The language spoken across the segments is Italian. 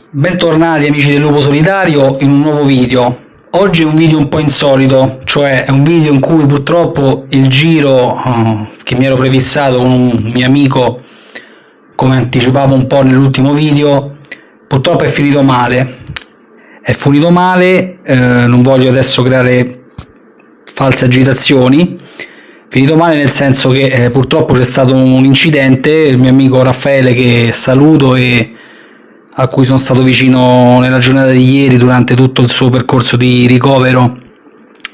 Bentornati amici del Lupo Solitario in un nuovo video. Oggi è un video un po' insolito, cioè è un video in cui purtroppo il giro che mi ero prefissato con un mio amico, come anticipavo un po' nell'ultimo video, purtroppo è finito male. Non voglio adesso creare false agitazioni. Finito male nel senso che purtroppo c'è stato un incidente, il mio amico Raffaele, che saluto e a cui sono stato vicino nella giornata di ieri durante tutto il suo percorso di ricovero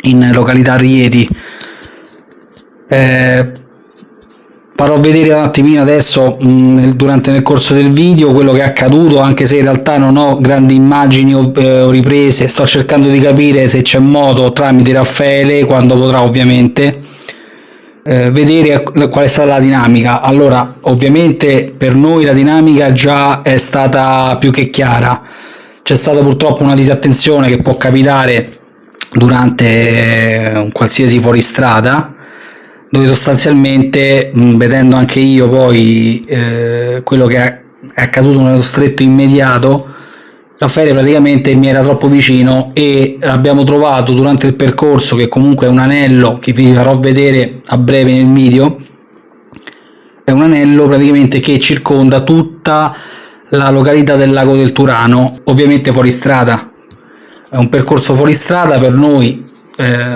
in località Rieti. Farò vedere un attimino adesso nel corso del video quello che è accaduto, anche se in realtà non ho grandi immagini o riprese. Sto cercando di capire se c'è modo, tramite Raffaele, quando potrà ovviamente, vedere qual è stata la dinamica. Allora, ovviamente per noi la dinamica già è stata più che chiara. C'è stata purtroppo una disattenzione che può capitare durante un qualsiasi fuoristrada, dove sostanzialmente, vedendo anche io poi quello che è accaduto nello stretto immediato, Raffaele praticamente mi era troppo vicino e abbiamo trovato durante il percorso, che comunque è un anello che vi farò vedere a breve nel video, è un anello praticamente che circonda tutta la località del Lago del Turano, ovviamente fuori strada. È un percorso fuori strada per noi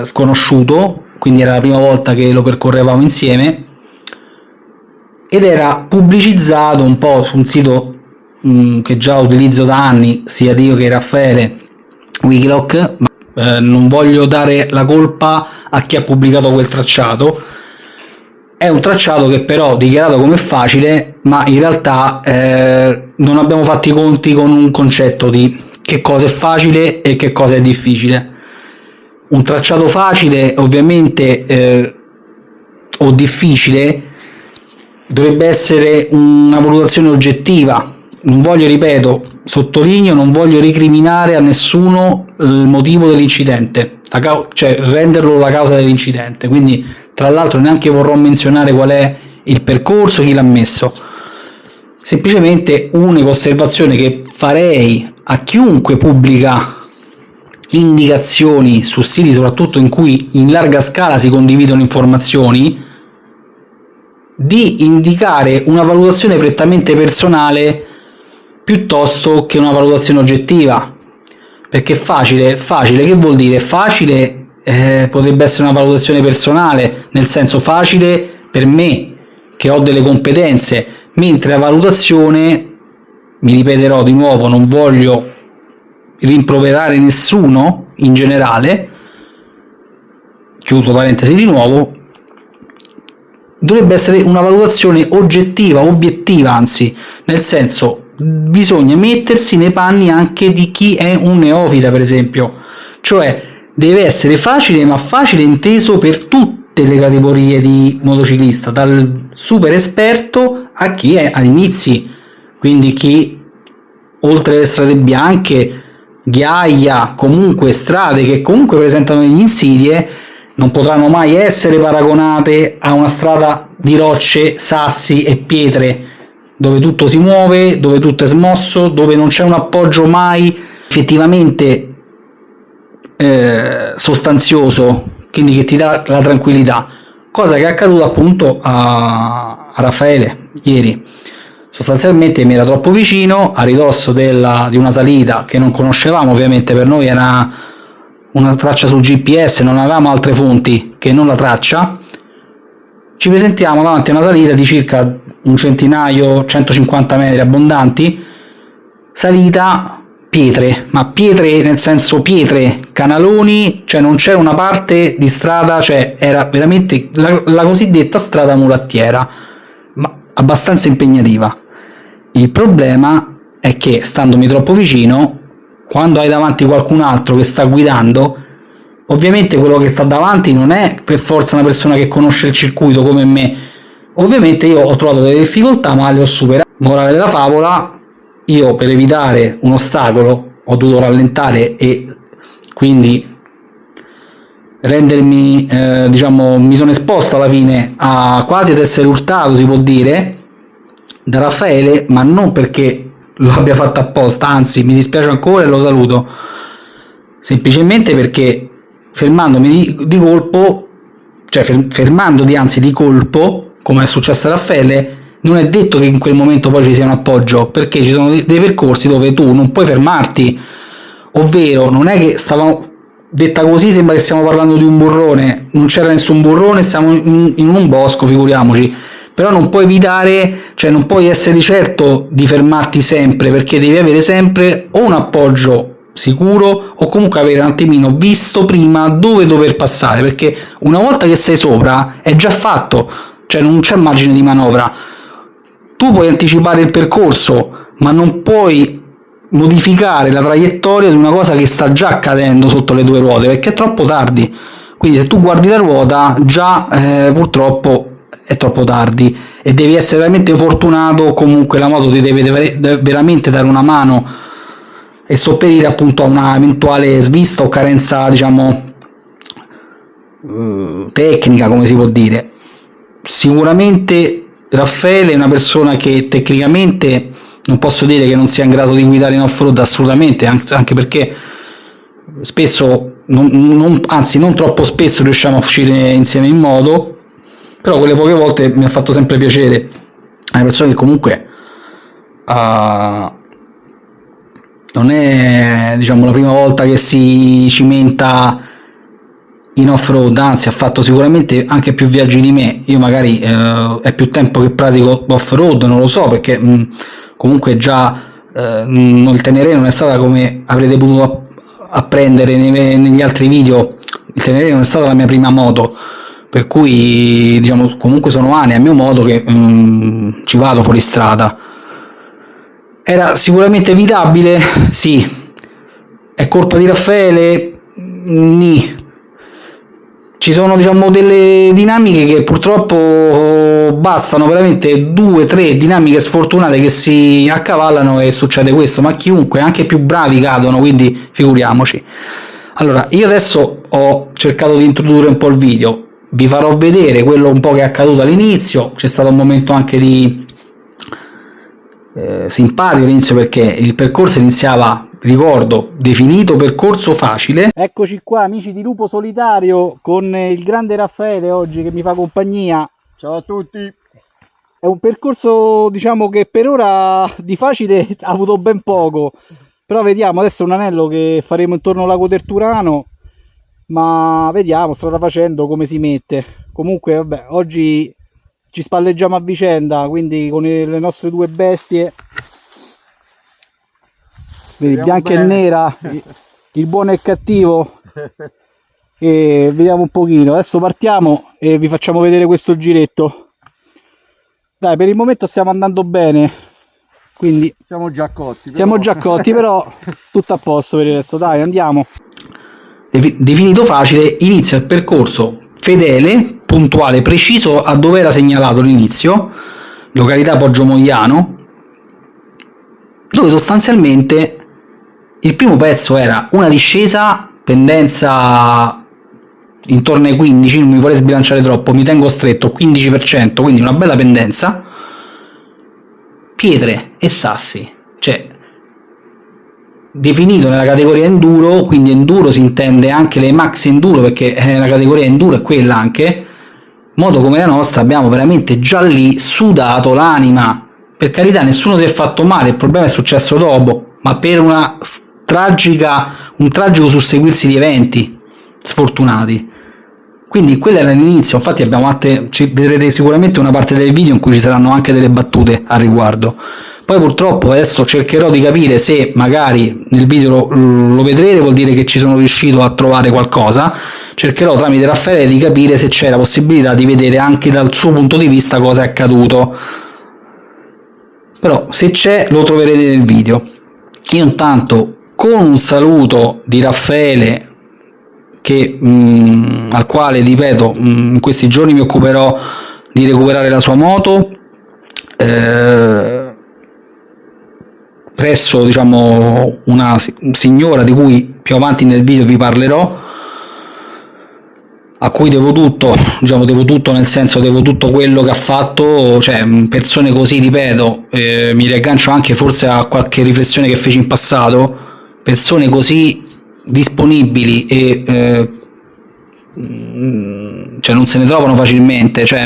sconosciuto, quindi era la prima volta che lo percorrevamo insieme, ed era pubblicizzato un po' su un sito che già utilizzo da anni, sia io che Raffaele, Wikiloc, ma non voglio dare la colpa a chi ha pubblicato quel tracciato. È un tracciato che però dichiarato come facile, ma in realtà non abbiamo fatto i conti con un concetto di che cosa è facile e che cosa è difficile. Un tracciato facile, ovviamente, o difficile, dovrebbe essere una valutazione oggettiva. Non voglio, ripeto, sottolineo, non voglio ricriminare a nessuno il motivo dell'incidente, cioè renderlo la causa dell'incidente, quindi tra l'altro neanche vorrò menzionare qual è il percorso, chi l'ha messo. Semplicemente un'unica osservazione che farei a chiunque pubblica indicazioni su siti soprattutto in cui in larga scala si condividono informazioni, di indicare una valutazione prettamente personale piuttosto che una valutazione oggettiva. Perché facile che vuol dire? Facile potrebbe essere una valutazione personale, nel senso facile per me che ho delle competenze, mentre la valutazione, mi ripeterò di nuovo, non voglio rimproverare nessuno in generale, chiudo parentesi di nuovo, dovrebbe essere una valutazione oggettiva, obiettiva anzi, nel senso bisogna mettersi nei panni anche di chi è un neofita, per esempio, cioè deve essere facile, ma facile inteso per tutte le categorie di motociclista, dal super esperto a chi è agli inizi, quindi chi oltre le strade bianche, ghiaia, comunque strade che comunque presentano degli insidie, non potranno mai essere paragonate a una strada di rocce, sassi e pietre, dove tutto si muove, dove tutto è smosso, dove non c'è un appoggio mai effettivamente sostanzioso, quindi che ti dà la tranquillità, cosa che è accaduta appunto a Raffaele ieri. Sostanzialmente mi era troppo vicino, a ridosso di una salita che non conoscevamo, ovviamente per noi era una traccia sul GPS, non avevamo altre fonti che non la traccia. Ci presentiamo davanti a una salita di circa un centinaio, 150 metri abbondanti, salita pietre, ma pietre nel senso pietre, canaloni, cioè non c'era una parte di strada, cioè era veramente la cosiddetta strada mulattiera, ma abbastanza impegnativa. Il problema è che, standomi troppo vicino, quando hai davanti qualcun altro che sta guidando, ovviamente quello che sta davanti non è per forza una persona che conosce il circuito come me. Ovviamente io ho trovato delle difficoltà, ma le ho superate. Morale della favola, io per evitare un ostacolo ho dovuto rallentare e quindi rendermi, mi sono esposto alla fine a quasi ad essere urtato, si può dire, da Raffaele, ma non perché lo abbia fatto apposta, anzi mi dispiace ancora e lo saluto, semplicemente perché fermandomi di colpo, cioè fermandoti anzi di colpo, come è successo a Raffaele, non è detto che in quel momento poi ci sia un appoggio, perché ci sono dei percorsi dove tu non puoi fermarti, ovvero non è che stavamo, detta così sembra che stiamo parlando di un burrone, non c'era nessun burrone, siamo in un bosco, figuriamoci, però non puoi evitare, cioè non puoi essere certo di fermarti sempre, perché devi avere sempre o un appoggio sicuro o comunque avere un attimino visto prima dove dover passare, perché una volta che sei sopra è già fatto, cioè non c'è margine di manovra. Tu puoi anticipare il percorso, ma non puoi modificare la traiettoria di una cosa che sta già accadendo sotto le tue ruote, perché è troppo tardi. Quindi se tu guardi la ruota, già purtroppo è troppo tardi e devi essere veramente fortunato, comunque la moto ti deve veramente dare una mano e sopperire appunto a una eventuale svista o carenza, diciamo, tecnica, come si può dire. Sicuramente Raffaele è una persona che tecnicamente non posso dire che non sia in grado di guidare in off-road, assolutamente, anche perché spesso, anzi non troppo spesso riusciamo a uscire insieme in moto, però quelle poche volte mi ha fatto sempre piacere. È una persona che comunque non è, diciamo, la prima volta che si cimenta in off-road, anzi ha fatto sicuramente anche più viaggi di me. Io magari è più tempo che pratico off-road, non lo so, perché comunque già il Tenere non è stata, come avrete potuto apprendere negli altri video, il Tenere non è stata la mia prima moto, per cui diciamo comunque sono anni a mio modo che ci vado fuori strada. Era sicuramente evitabile? Sì. È colpa di Raffaele? Nì. Ci sono, diciamo, delle dinamiche che purtroppo bastano veramente 2-3 dinamiche sfortunate che si accavallano e succede questo, ma chiunque, anche più bravi cadono, quindi figuriamoci. Allora, io adesso ho cercato di introdurre un po' il video, vi farò vedere quello un po' che è accaduto all'inizio. C'è stato un momento anche di simpatico all'inizio, perché il percorso iniziava, ricordo, definito percorso facile. Eccoci qua amici di Lupo Solitario con il grande Raffaele oggi che mi fa compagnia. Ciao a tutti. È un percorso, diciamo, che per ora di facile ha avuto ben poco, però vediamo, adesso è un anello che faremo intorno al lago Terturano, ma vediamo strada facendo come si mette. Comunque vabbè, oggi ci spalleggiamo a vicenda, quindi con le nostre due bestie, vedi, bianca e nera, il buono e il cattivo, e vediamo un pochino. Adesso partiamo e vi facciamo vedere questo giretto. Dai, per il momento stiamo andando bene, quindi siamo già cotti, però tutto a posto per il resto. Dai, andiamo. Definito facile, inizia il percorso fedele, puntuale, preciso a dove era segnalato l'inizio, località Poggio Mogliano, dove sostanzialmente il primo pezzo era una discesa, pendenza intorno ai 15, non mi vorrei sbilanciare troppo, mi tengo stretto, 15%, quindi una bella pendenza, pietre e sassi, cioè definito nella categoria enduro, quindi enduro si intende anche le max enduro, perché la categoria enduro è quella anche. Moto come la nostra abbiamo veramente già lì sudato l'anima, per carità nessuno si è fatto male, il problema è successo dopo, ma per un tragico susseguirsi di eventi sfortunati. Quindi quello era l'inizio, infatti abbiamo vedrete sicuramente una parte del video in cui ci saranno anche delle battute a riguardo. Poi purtroppo adesso cercherò di capire se magari nel video lo vedrete, vuol dire che ci sono riuscito a trovare qualcosa, cercherò tramite Raffaele di capire se c'è la possibilità di vedere anche dal suo punto di vista cosa è accaduto, però se c'è lo troverete nel video. Io intanto, con un saluto di Raffaele, al quale, ripeto, in questi giorni mi occuperò di recuperare la sua moto, presso, diciamo, una signora di cui più avanti nel video vi parlerò. a cui devo tutto, diciamo devo tutto nel senso devo tutto quello che ha fatto, cioè persone così, ripeto, mi riaggancio anche forse a qualche riflessione che feci in passato, persone così disponibili e cioè non se ne trovano facilmente, cioè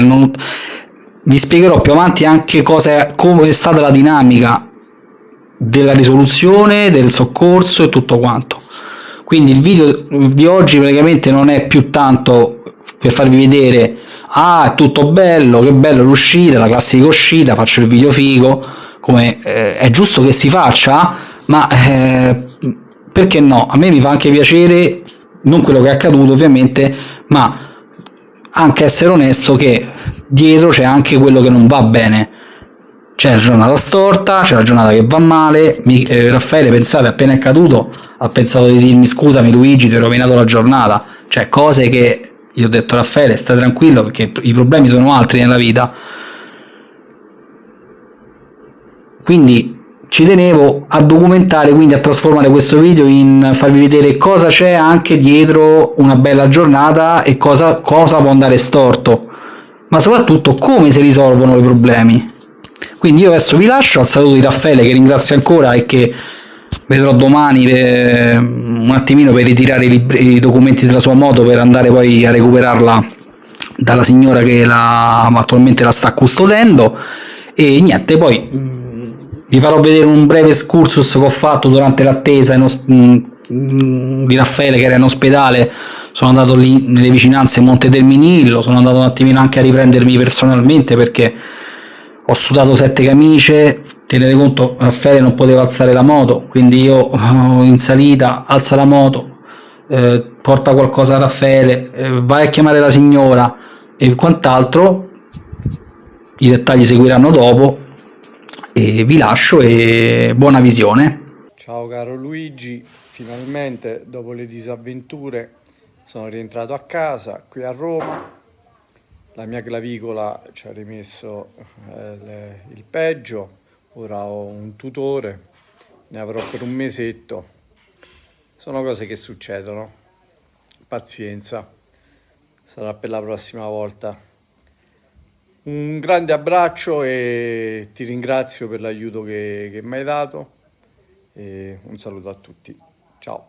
vi spiegherò più avanti anche come è stata la dinamica della risoluzione, del soccorso e tutto quanto. Quindi il video di oggi praticamente non è più tanto per farvi vedere è tutto bello, che bello l'uscita, la classica uscita, faccio il video figo, come è giusto che si faccia, ma perché no? A me mi fa anche piacere, non quello che è accaduto ovviamente, ma anche essere onesto che dietro c'è anche quello che non va bene. C'è la giornata storta, c'è la giornata che va male. Raffaele, pensate, appena è caduto ha pensato di dirmi scusami Luigi, ti ho rovinato la giornata, cioè cose che io ho detto Raffaele stai tranquillo perché i problemi sono altri nella vita. Quindi ci tenevo a documentare, quindi a trasformare questo video in farvi vedere cosa c'è anche dietro una bella giornata e cosa può andare storto, ma soprattutto come si risolvono i problemi. Quindi io adesso vi lascio al saluto di Raffaele, che ringrazio ancora e che vedrò domani un attimino per ritirare i documenti della sua moto per andare poi a recuperarla dalla signora che attualmente la sta custodendo. E niente, poi vi farò vedere un breve excursus che ho fatto durante l'attesa di Raffaele, che era in ospedale. Sono andato lì nelle vicinanze Monte Terminillo, sono andato un attimino anche a riprendermi personalmente perché ho sudato 7 camicie. Tenete conto, Raffaele non poteva alzare la moto, quindi io in salita alza la moto, porta qualcosa a Raffaele, vai a chiamare la signora e quant'altro. I dettagli seguiranno dopo e vi lascio e buona visione. Ciao caro Luigi, finalmente dopo le disavventure sono rientrato a casa qui a Roma. La mia clavicola ci ha rimesso il peggio, ora ho un tutore, ne avrò per un mesetto. Sono cose che succedono, pazienza, sarà per la prossima volta. Un grande abbraccio e ti ringrazio per l'aiuto che mi hai dato e un saluto a tutti. Ciao.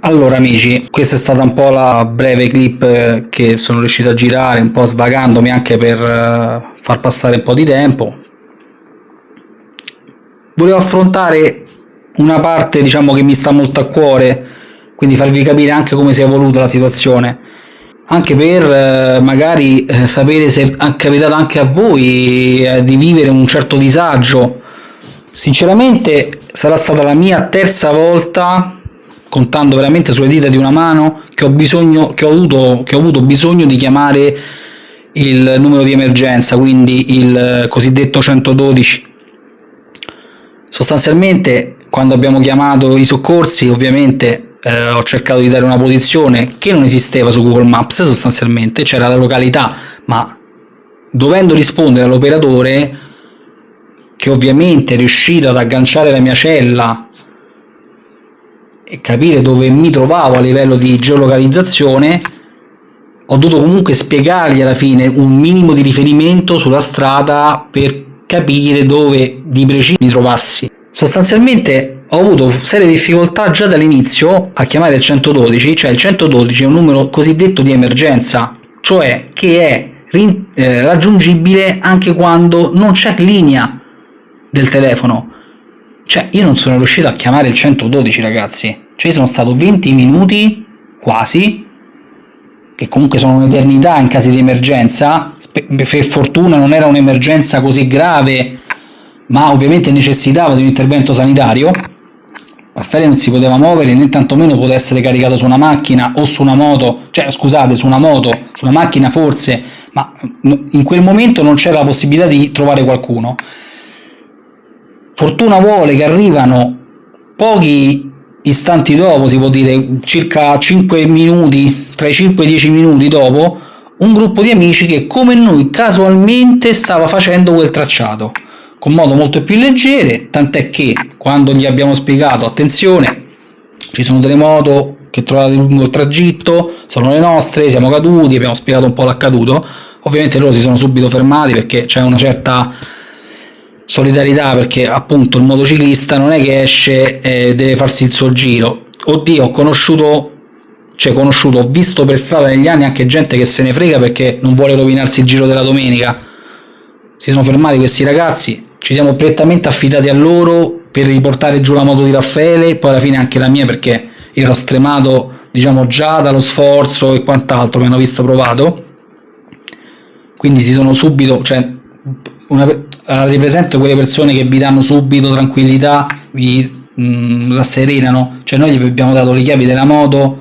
Allora amici, questa è stata un po' la breve clip che sono riuscito a girare, un po' svagandomi anche per far passare un po' di tempo. Volevo affrontare una parte, diciamo, che mi sta molto a cuore, quindi farvi capire anche come si è evoluta la situazione, anche per magari sapere se è capitato anche a voi di vivere un certo disagio. Sinceramente sarà stata la mia terza volta, contando veramente sulle dita di una mano, che ho avuto bisogno di chiamare il numero di emergenza, quindi il cosiddetto 112. Sostanzialmente, quando abbiamo chiamato i soccorsi, ovviamente ho cercato di dare una posizione che non esisteva su Google Maps, sostanzialmente c'era la località, ma dovendo rispondere all'operatore, che ovviamente è riuscito ad agganciare la mia cella e capire dove mi trovavo a livello di geolocalizzazione, ho dovuto comunque spiegargli alla fine un minimo di riferimento sulla strada per capire dove di preciso mi trovassi. Sostanzialmente ho avuto serie difficoltà già dall'inizio a chiamare il 112, cioè il 112 è un numero cosiddetto di emergenza, cioè che è raggiungibile anche quando non c'è linea del telefono. Cioè, io non sono riuscito a chiamare il 112, ragazzi. Cioè, sono stato 20 minuti, quasi, che comunque sono un'eternità in caso di emergenza. Per fortuna non era un'emergenza così grave, ma ovviamente necessitava di un intervento sanitario. Raffaele non si poteva muovere, né tantomeno poteva essere caricato su una macchina o su una moto, cioè scusate, su una moto, su una macchina forse, ma in quel momento non c'era la possibilità di trovare qualcuno. Fortuna vuole che arrivano pochi istanti dopo, si può dire circa 5 minuti, tra i 5 e i 10 minuti dopo, un gruppo di amici che come noi casualmente stava facendo quel tracciato con moto molto più leggere, tant'è che quando gli abbiamo spiegato attenzione, ci sono delle moto che trovate lungo il tragitto, sono le nostre, siamo caduti, abbiamo spiegato un po' l'accaduto, ovviamente loro si sono subito fermati perché c'è una certa solidarietà, perché appunto il motociclista non è che esce e deve farsi il suo giro. Oddio, ho visto per strada negli anni anche gente che se ne frega perché non vuole rovinarsi il giro della domenica. Si sono fermati questi ragazzi, ci siamo prettamente affidati a loro per riportare giù la moto di Raffaele, poi alla fine anche la mia, perché ero stremato, diciamo, già dallo sforzo e quant'altro, mi hanno visto provato, quindi si sono subito, cioè avete presente quelle persone che vi danno subito tranquillità, vi rasserenano? Cioè noi gli abbiamo dato le chiavi della moto,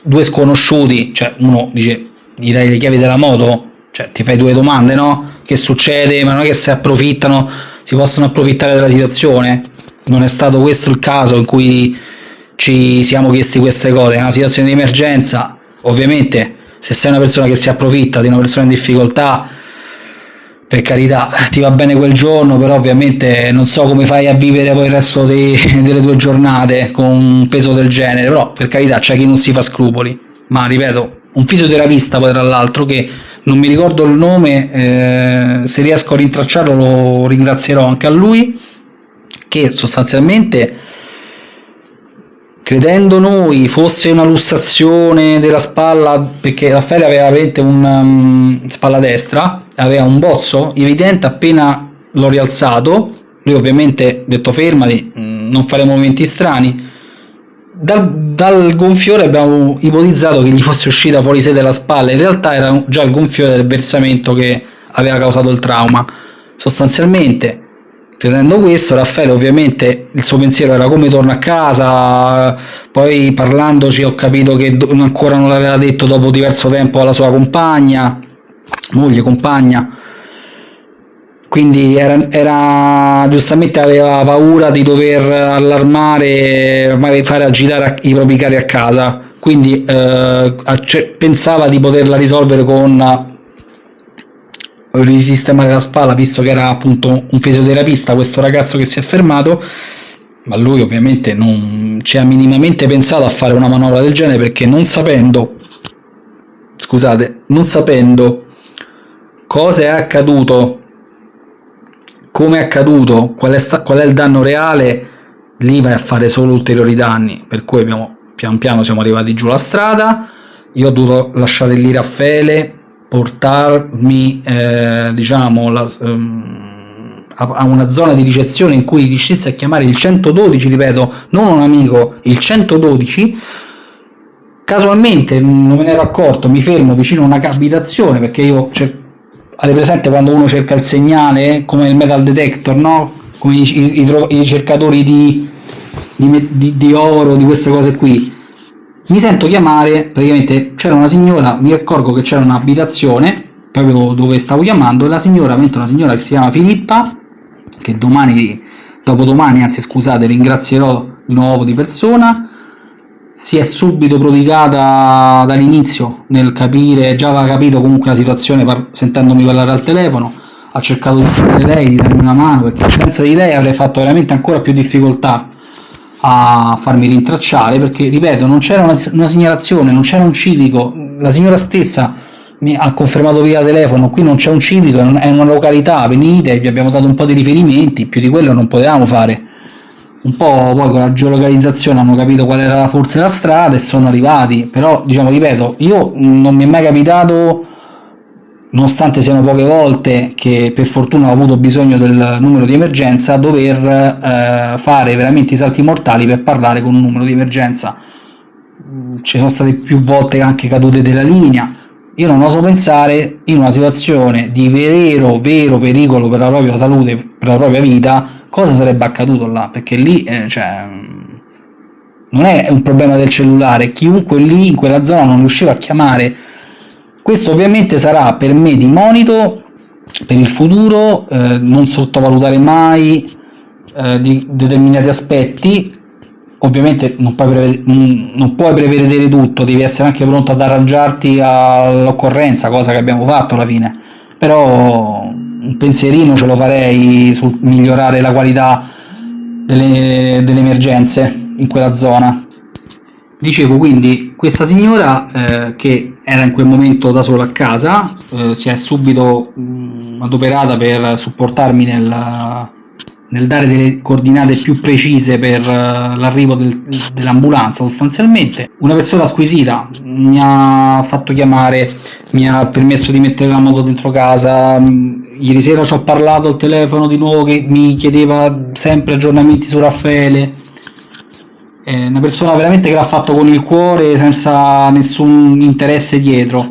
due sconosciuti, cioè uno dice gli dai le chiavi della moto, cioè ti fai due domande, no? Che succede? Ma non è che si approfittano, si possono approfittare della situazione? Non è stato questo il caso in cui ci siamo chiesti queste cose, è una situazione di emergenza. Ovviamente se sei una persona che si approfitta di una persona in difficoltà, per carità, ti va bene quel giorno, però ovviamente non so come fai a vivere poi il resto delle tue giornate con un peso del genere, però per carità c'è chi non si fa scrupoli, ma ripeto, un fisioterapista poi tra l'altro, che non mi ricordo il nome, se riesco a rintracciarlo lo ringrazierò anche a lui, che sostanzialmente, credendo noi fosse una lussazione della spalla, perché Raffaele aveva veramente un spalla destra, aveva un bozzo evidente appena l'ho rialzato, lui ovviamente ha detto fermati, non fare movimenti strani. Dal gonfiore abbiamo ipotizzato che gli fosse uscita fuori sede la spalla, in realtà era già il gonfiore del versamento che aveva causato il trauma. Sostanzialmente, credendo questo, Raffaele ovviamente il suo pensiero era come torno a casa, poi parlandoci ho capito che ancora non l'aveva detto dopo diverso tempo alla sua compagna, quindi era giustamente aveva paura di dover allarmare, magari fare agitare i propri cari a casa, quindi pensava di poterla risolvere con risistemare la spalla, visto che era appunto un fisioterapista questo ragazzo che si è fermato, ma lui ovviamente non ci ha minimamente pensato a fare una manovra del genere, perché non sapendo cosa è accaduto, come è accaduto, qual è il danno reale, lì vai a fare solo ulteriori danni, per cui pian piano siamo arrivati giù la strada, io ho dovuto lasciare lì Raffaele, portarmi a una zona di ricezione in cui riuscissi a chiamare il 112, ripeto, non un amico, il 112. Casualmente non me ne ero accorto, mi fermo vicino a una abitazione, perché io avete presente quando uno cerca il segnale come il metal detector, no? Come i cercatori di oro, di queste cose qui. Mi sento chiamare, praticamente c'era una signora, mi accorgo che c'era un'abitazione proprio dove stavo chiamando, e la signora che si chiama Filippa, che dopodomani, ringrazierò di nuovo di persona, si è subito prodigata dall'inizio nel capire, già aveva capito comunque la situazione sentendomi parlare al telefono, ha cercato di chiamare lei, di darmi una mano, perché senza di lei avrei fatto veramente ancora più difficoltà a farmi rintracciare, perché ripeto non c'era una segnalazione, non c'era un civico, la signora stessa mi ha confermato via telefono, qui non c'è un civico, è una località, venite, vi abbiamo dato un po' di riferimenti, più di quello non potevamo fare. Un po' poi con la geolocalizzazione hanno capito qual era forse la strada e sono arrivati, però ripeto, io non mi è mai capitato nonostante siano poche volte che per fortuna ho avuto bisogno del numero di emergenza, dover fare veramente i salti mortali per parlare con un numero di emergenza. Ci sono state più volte anche cadute della linea. Io non oso pensare, in una situazione di vero pericolo per la propria salute, per la propria vita, cosa sarebbe accaduto là, perché lì non è un problema del cellulare, chiunque lì in quella zona non riusciva a chiamare. Questo ovviamente sarà per me di monito per il futuro, non sottovalutare mai di determinati aspetti. Ovviamente non puoi prevedere tutto, devi essere anche pronto ad arrangiarti all'occorrenza, cosa che abbiamo fatto alla fine, però un pensierino ce lo farei sul migliorare la qualità delle emergenze in quella zona. Dicevo, quindi questa signora che era in quel momento da sola a casa si è subito adoperata per supportarmi nel dare delle coordinate più precise per l'arrivo dell'ambulanza. Sostanzialmente una persona squisita, mi ha fatto chiamare, mi ha permesso di mettere la moto dentro casa. Ieri sera ci ho parlato al telefono di nuovo, che mi chiedeva sempre aggiornamenti su Raffaele. È una persona veramente che l'ha fatto con il cuore, senza nessun interesse dietro.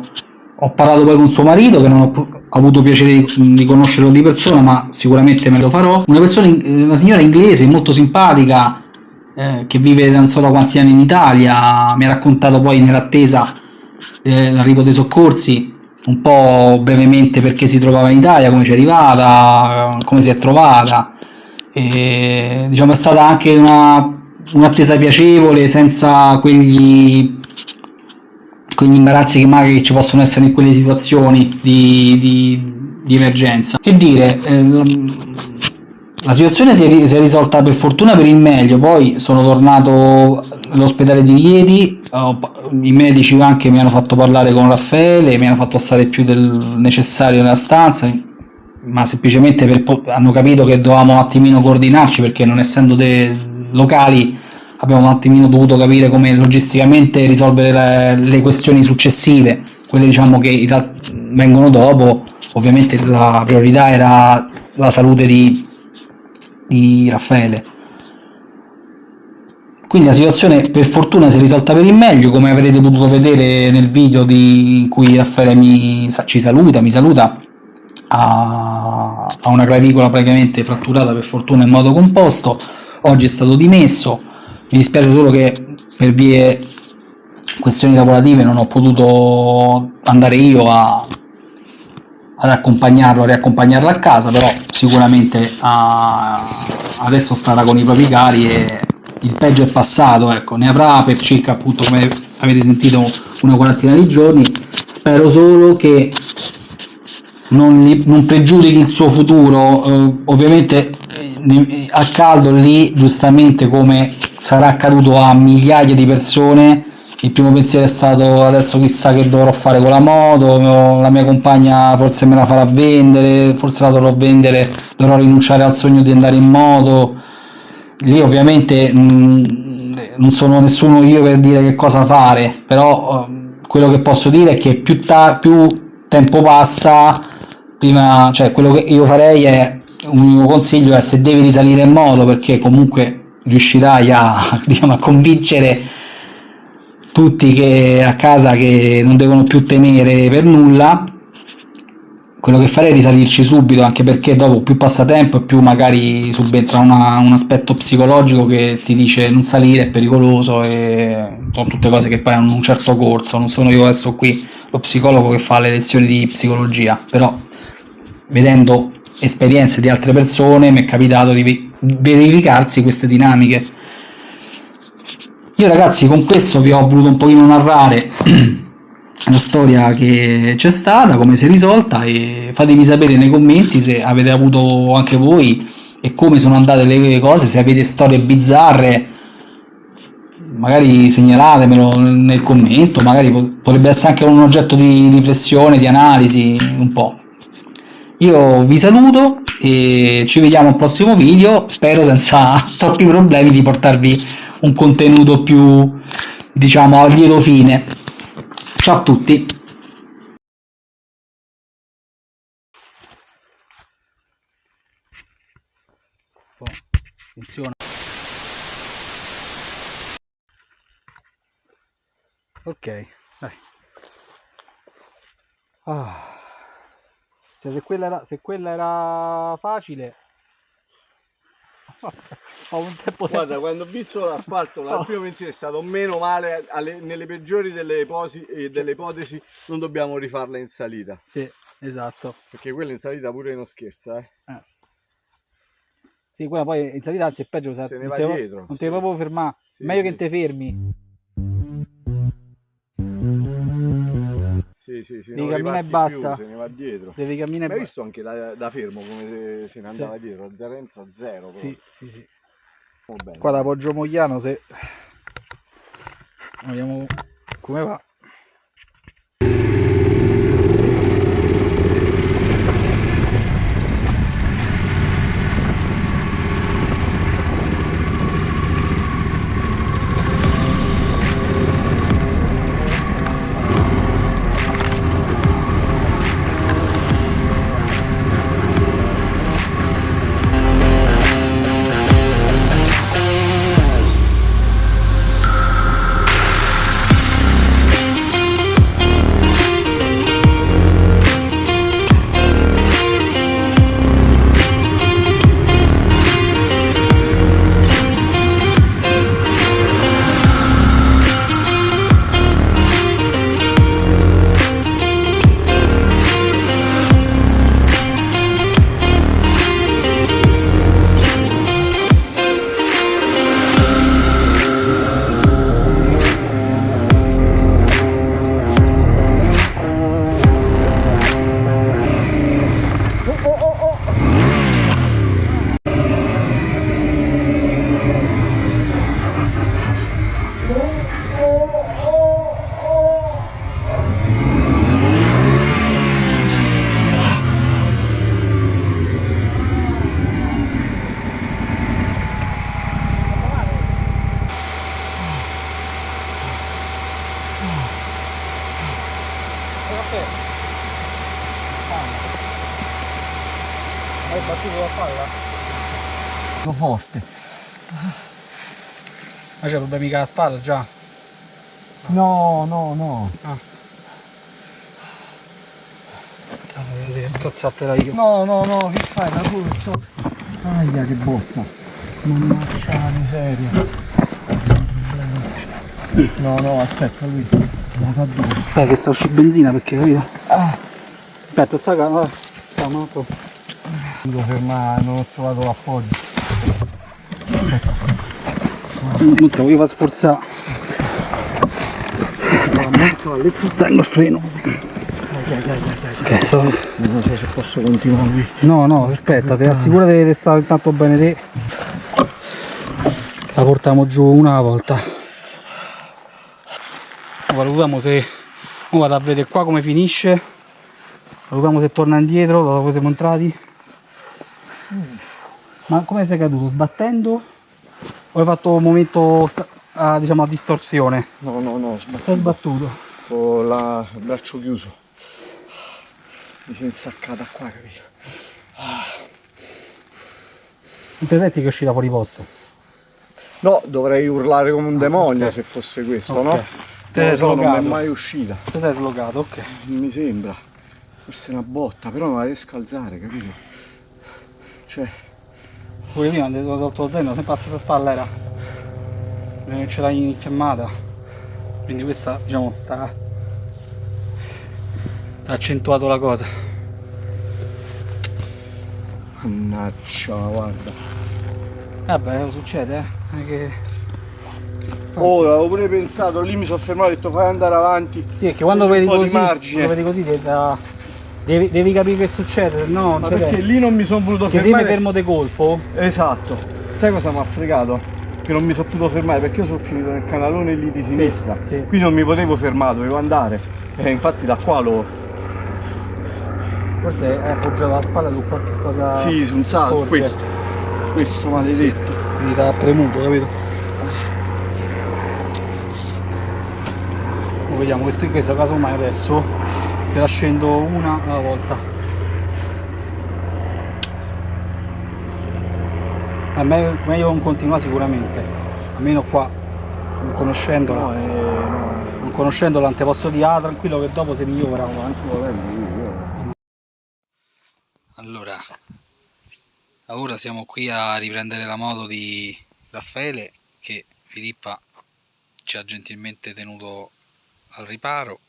Ho parlato poi con suo marito, che non ho avuto piacere di conoscerlo di persona, ma sicuramente me lo farò. Una signora inglese molto simpatica, che vive da non so da quanti anni in Italia. Mi ha raccontato poi nell'attesa dell'arrivo dei soccorsi un po' brevemente perché si trovava in Italia, come ci è arrivata, come si è trovata. E, diciamo, è stata anche un'attesa piacevole, senza quegli imbarazzi che magari ci possono essere in quelle situazioni di emergenza. Che dire, la situazione si è risolta per fortuna per il meglio. Poi sono tornato all'ospedale di Rieti, i medici anche mi hanno fatto parlare con Raffaele, mi hanno fatto stare più del necessario nella stanza, ma semplicemente hanno capito che dovevamo un attimino coordinarci, perché non essendo locali abbiamo un attimino dovuto capire come logisticamente risolvere le questioni successive, quelle diciamo che vengono dopo. Ovviamente la priorità era la salute di Raffaele. Quindi la situazione per fortuna si è risolta per il meglio, come avrete potuto vedere nel video in cui Raffaele mi saluta, ha una clavicola praticamente fratturata, per fortuna in modo composto. Oggi è stato dimesso. Mi dispiace solo che per questioni lavorative non ho potuto andare io ad accompagnarlo, a riaccompagnarlo a casa, però sicuramente adesso starà con i propri cari e il peggio è passato, ecco. Ne avrà per circa, appunto, come avete sentito, una quarantina di giorni. Spero solo che non pregiudichi il suo futuro. Ovviamente a caldo lì, giustamente, come sarà accaduto a migliaia di persone, il primo pensiero è stato: adesso chissà che dovrò fare con la moto, la mia compagna forse me la farà vendere, forse la dovrò vendere, dovrò rinunciare al sogno di andare in moto. Lì ovviamente non sono nessuno io per dire che cosa fare, però quello che posso dire è che più tempo passa, prima, cioè, quello che io farei è, un mio consiglio è: se devi risalire in moto, perché comunque riuscirai diciamo, a convincere tutti a casa che non devono più temere per nulla, quello che farei è risalirci subito, anche perché dopo più passa tempo e più magari subentra un aspetto psicologico che ti dice non salire, è pericoloso, e sono tutte cose che poi hanno un certo corso. Non sono io adesso qui lo psicologo che fa le lezioni di psicologia, però vedendo esperienze di altre persone mi è capitato di verificarsi queste dinamiche. Io, ragazzi, con questo vi ho voluto un pochino narrare la storia che c'è stata, come si è risolta, e fatemi sapere nei commenti se avete avuto anche voi e come sono andate le cose. Se avete storie bizzarre, magari segnalatemelo nel commento, magari potrebbe essere anche un oggetto di riflessione, di analisi un po'. Io vi saluto e ci vediamo al prossimo video, spero senza troppi problemi di portarvi un contenuto più, diciamo, a lieto fine. Ciao a tutti! Funziona. Ok, dai. Cioè, se quella era facile, ho un tempo Guarda, quando ho visto l'asfalto, il primo pensiero è stato meno male, nelle peggiori delle ipotesi non dobbiamo rifarla in salita. Sì, esatto. Perché quella in salita pure non scherza, eh. Sì, quella poi in salita anzi è peggio, Se ne va dietro. non ti devi proprio fermare. Sì, Meglio sì. che te fermi. Sì, Devi camminare e basta. Se ne va dietro. Devi camminare Ma e hai visto anche da fermo come se ne andava dietro? Aderenza zero. Sì, sì, sì. Bene. Qua da Poggio Mogliano, se vediamo come va. Hai battuto la palla? Sono forte. Ma c'è problemi con la spalla già? No. Devi scozzartela io. No, che fai? La corsa. Aia, che botta. Mannaggia la miseria. No, aspetta, lui. Aspetta che sta uscendo benzina perché capito? Aspetta, sta Marco. Devo fermare, non ho trovato l'appoggio. Non te lo voglio far sforzare. Tengo il freno. Ok, Non so se posso continuare qui. No, aspetta, ti assicurati che stare intanto bene te. La portiamo giù una volta. Valutiamo se. Vado a vedere qua come finisce. Valutiamo se torna indietro dopo che siamo entrati. Ma come sei caduto? Sbattendo? O hai fatto un momento diciamo a distorsione? No, Sei sbattuto. Con il braccio chiuso. Mi si è insaccata qua, capito? Non ti senti che è uscita fuori posto? No, dovrei urlare come un demonio se fosse questo, Ok. no? Te sei Non è slogato. mai uscita. Ti sei slogato, ok. Non mi sembra. Forse è una botta, però non la riesco a alzare, capito? Cioè, Pure prima quando ho tolto lo zaino, sempre la stessa spalla era. Non ce l'hai infiammata. Quindi questa, diciamo, t'ha accentuato la cosa. mannaggia, guarda. Vabbè, succede, Non è che... Oh, l'avevo pure pensato, lì mi sono fermato e ho detto fai andare avanti. Sì, perché quando Vedi vedi un po' di così, margine. quando vedi così devi capire che succede, se no non Ma c'è perché lì non mi sono voluto Che se mi fermare. fermo di colpo, Esatto. Sai cosa mi ha fregato? Che non mi sono potuto fermare perché io sono finito nel canalone lì di sinistra. sì. Qui non mi potevo fermare, dovevo andare. E infatti da qua lo. forse è appoggiato la spalla su qualche cosa. Sì, su un salto, forte. questo maledetto. Quindi ti ha premuto, capito? Vediamo questo caso mai adesso te la scendo una alla volta. È meglio non continua sicuramente, almeno qua, non conoscendola, non conoscendola non te posso dire, tranquillo che dopo si migliora. Allora, ora siamo qui a riprendere la moto di Raffaele, che Filippa ci ha gentilmente tenuto al riparo,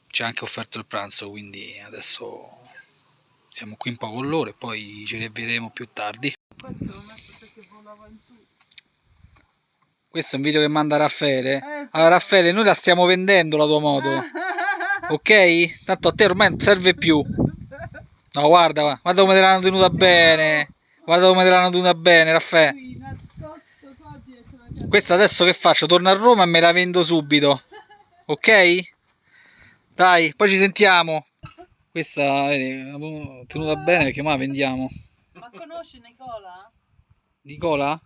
ci ha anche offerto il pranzo, quindi adesso siamo qui un po' con loro e poi ci rivedremo più tardi. Questo è un video che manda Raffaele. Allora Raffaele, noi la stiamo vendendo la tua moto, ok? Tanto a te ormai non serve più. No, guarda come te l'hanno tenuta bene. Guarda come te l'hanno tenuta bene, Raffaele. Questa adesso che faccio? Torno a Roma e me la vendo subito, ok? Dai, poi ci sentiamo. Questa, vedi, l'abbiamo tenuta bene perché ma la vendiamo. Ma conosci Nicola? Nicola?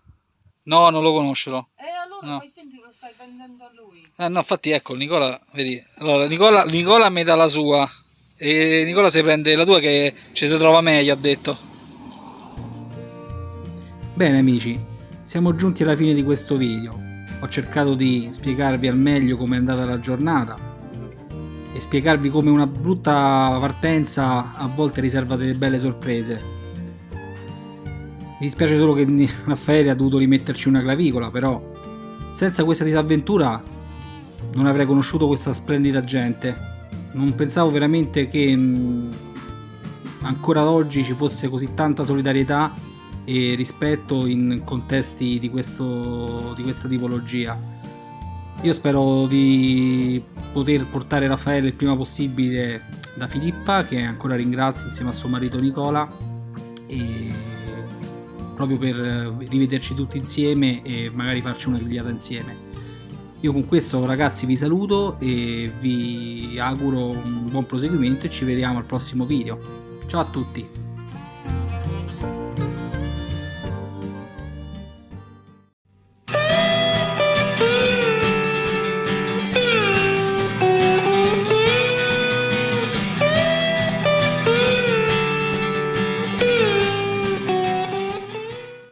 No, non lo conosco. Allora No. fai finta che lo stai vendendo a lui. No, infatti ecco, Nicola, vedi. Allora, Nicola mi dà la sua. E Nicola si prende la tua che ci si trova meglio, ha detto. Bene amici, siamo giunti alla fine di questo video. Ho cercato di spiegarvi al meglio come è andata la giornata e spiegarvi come una brutta partenza a volte riserva delle belle sorprese. Mi dispiace solo che Raffaele ha dovuto rimetterci una clavicola, però senza questa disavventura non avrei conosciuto questa splendida gente. Non pensavo veramente che ancora oggi ci fosse così tanta solidarietà e rispetto in contesti di questa tipologia. Io spero di poter portare Raffaele il prima possibile da Filippa, che ancora ringrazio, insieme a suo marito Nicola, e proprio per rivederci tutti insieme e magari farci una grigliata insieme. Io con questo ragazzi vi saluto e vi auguro un buon proseguimento e ci vediamo al prossimo video. Ciao a tutti!